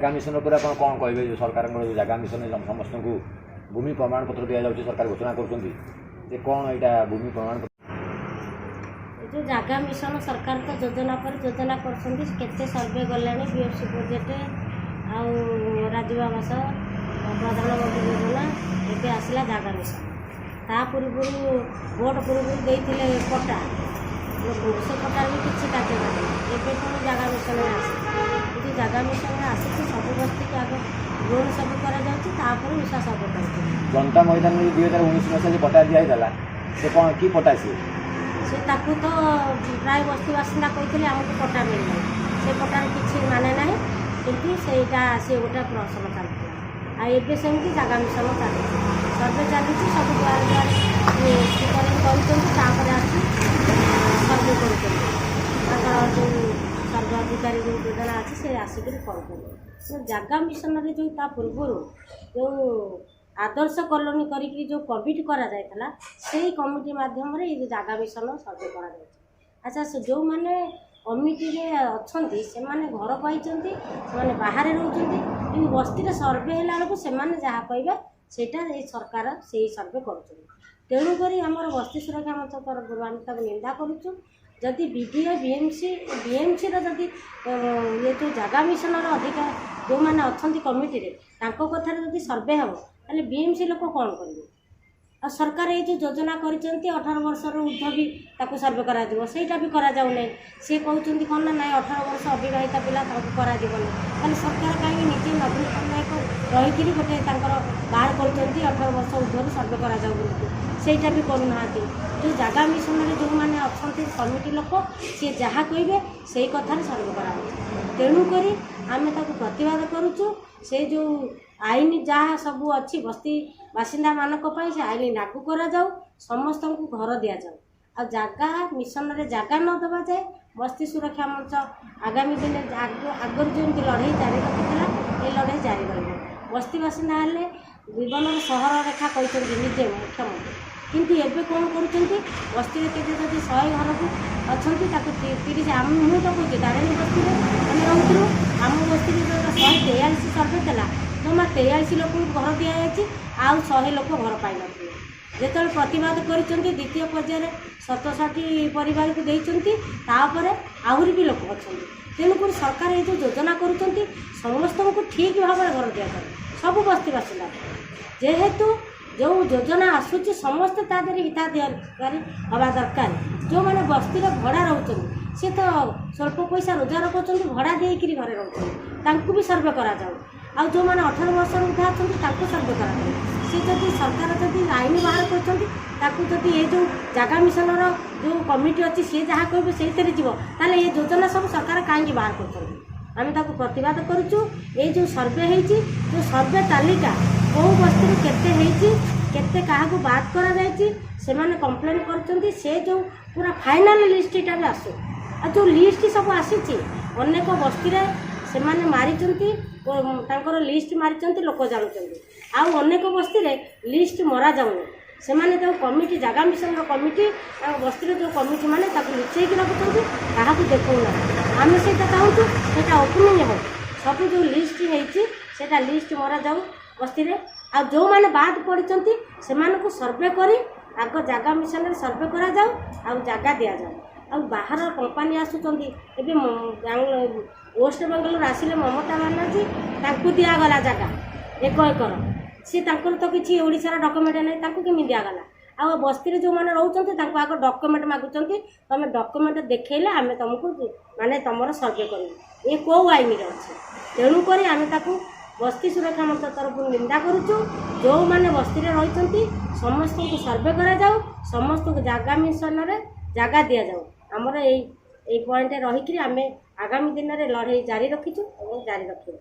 ଜାଗା ମିଶନ ଉପରେ ଆପଣ କ'ଣ କହିବେ? ଯେଉଁ ସରକାରଙ୍କର ଯେଉଁ ଜାଗା ମିଶନ ସମସ୍ତଙ୍କୁ ଭୂମି ପ୍ରମାଣପତ୍ର ଦିଆଯାଉଛି, ସରକାର ଘୋଷଣା କରୁଛନ୍ତି ଯେ କ'ଣ ଏଇଟା ଭୂମି ପ୍ରମାଣପତ୍ର? जो जगह मिशन सरकार तो योजना पर योजना करते सर्वे गलानी बीएफसी प्रोजेक्ट आउ राजीव आवास प्रधानमंत्री योजना ये आसला जगह मिशन ता पूर्व भोट पूर्व देते पट्टा से पट्टा भी किसी कार्य एवं पुणी जगह मिशन आसी जगह मिशन आसी सब बस्ती के आगे लोन सब कर विश्वास कर जनता मैदान में 2019 मसीह पट्टा दिखाई से कौन कि पट्टा से ताकू तो प्राय बस्ती बासिंदा कहते आमको पट्टा मिलना से पट्टार किसी माने ना कि से गोटे प्रश्न चलता आगे सेमती जगह मिशन चली सर्वे चली सब दुआर दुआर कर आसी सर्वे कर जो सर्वे अधिकारी जो योजना अच्छी से आसिक कर जगह मिशन जो पूर्व जो आदर्श कॉलोनी करी जो कमिटी करा जायतला से कमिटी माध्यम रे ये जगह मिशन सर्वे करा जाय। अच्छा से जो माने कमिटी रे अछंती से माने घर पाइचंती से माने बाहर रहउचंती इन बस्ती रे सर्वे हैला को से माने जहा कहबे सेटा ए सरकार से सर्वे करूचंती तेणु करी हमर बस्ती सुरक्षा मंच तरफ गुरुवानिता निंदा करूचु जदि बीडीओ बीएमसी जदि ये जो जगह मिशन अधिकार जो मैंने अच्छा कमिटी रे तांको कथार जदि सर्वे हम ताले बीएमसी लोक कौन करेंगे आ सरकार ये जो योजना कर 18 वर्ष ऊर्ध्व भी ताको सर्वे करा दिबो सेटा भी करा जाउ नै से कहउचंती कोन ना 18 वर्ष अविवाहिता पिला ताको करा दिबो नै ताले सरकार काई निजे नवीन पटनायक रही गोटे तांकर बाहर करउचंती 18 वर्ष ऊर्ध्व सर्वे करा जाउ बोली सेटा भी करू नाहाती जो जगह मिशन रे जो माने अछंती कमिटी लोक सी जहाँ कहे से कथार सर्वे करा तेणु करी आमे ताको प्रतिवाद करूचु से जो आईन जहाँ सब अच्छी बस्ती बासिंदा मानक से आईन लागू करा जाऊ समस्त को घर दि जाऊ आ जगह मिशन रे जगह न दबा जाए बस्ती सुरक्षा मंच आगामी दिन आगर जो लड़ाई जारी रखिला ये लड़ाई जारी रही बस्ती बासिंदा हेले जीवन सहर रेखा कहते निजे मुख्यमंत्री किंतु एबे कौन करुँच बस्ती केते जब 100 घर को अच्छा 30 आम मुझे तो कहे दारिणी बस्ती आम रोलु आम बस्ती जो 143 सर्वे देला जमा 43 लोक घर दि जाए आउ 100 लोक घर पाई जो प्रतिवाद कर द्वितीय पर्यायर 67 परिवार को देती आहरी भी लोक अच्छा तेणुक सरकार ये जो योजना करुँच समस्त को ठीक भाव में घर दि जाए सब बस्ती बासिंदा जेहेतु जो योजना आसूची समस्ते तादेह हिताधिकारी हवा दरकार जो मैंने बस्ती भड़ा रोच सी तो स्वल्प पैसा रोजगार कर भड़ा देकर घरे रोच भी सर्वे करा जाऊ आ जो मैंने 18 वर्ष उठा अच्छा सर्वे करा सी जब सरकार जब आईन बाहर कर ये जो जगह मिशन जो कमिटी अच्छी सी जहाँ कहे से जीव ये योजना सब सरकार कहीं बाहर कर आम ताको प्रतिवाद करुचु ये जो सर्वे जो सर्वे तालिका कौ बस्ती केते क्या बात कर कंप्लेन कर जो पूरा फाइनाल लिस्टा भी आसू आ जो लिस्ट सब आसी अनेक बस्ती से मारी लिस्ट मारी लोक जानते अनेक बस्ती लिस्ट मरा जाऊनी से जो कमिटी जगह मिशन कमिटी बस्ती जो कमिटी मैंने लुचेक रखुच्च क्या देखना आम से चाहूँ से ओपनिंग हो सब जो लिस्ट होता लिस्ट मरा जाऊ बस्ती आ जो मैंने बाद पड़ी से सर्वे करी आग जगह मिशन सर्वे करा जाऊ आ जगह दि जाऊ आ बाहर कंपानी आसुँच वेस्ट बेंगल आसिले ममता बानार्जी दिगला जगह 1 एकर सी तो किसी ओडिशार डॉक्यूमेंट नहीं केमी दिगला आ बस्ती जो मैंने रोचे आग डॉक्यूमेंट मागुंट तुम डॉक्यूमेंट देखले आम तुमको माने तुम सर्वे कर ये कौ आईन अच्छे तेणुक आम बस्ती सुरक्षा मंच तरफ निंदा करुचु जो मैंने बस्ती रही समस्त को सर्वे करा जाऊ समस्त को जगह मिशन जगह दि जाऊ आमर ये पॉइंट रहीकि आम आगामी दिन में लड़ाई जारी रखीचु और जारी रखिबु।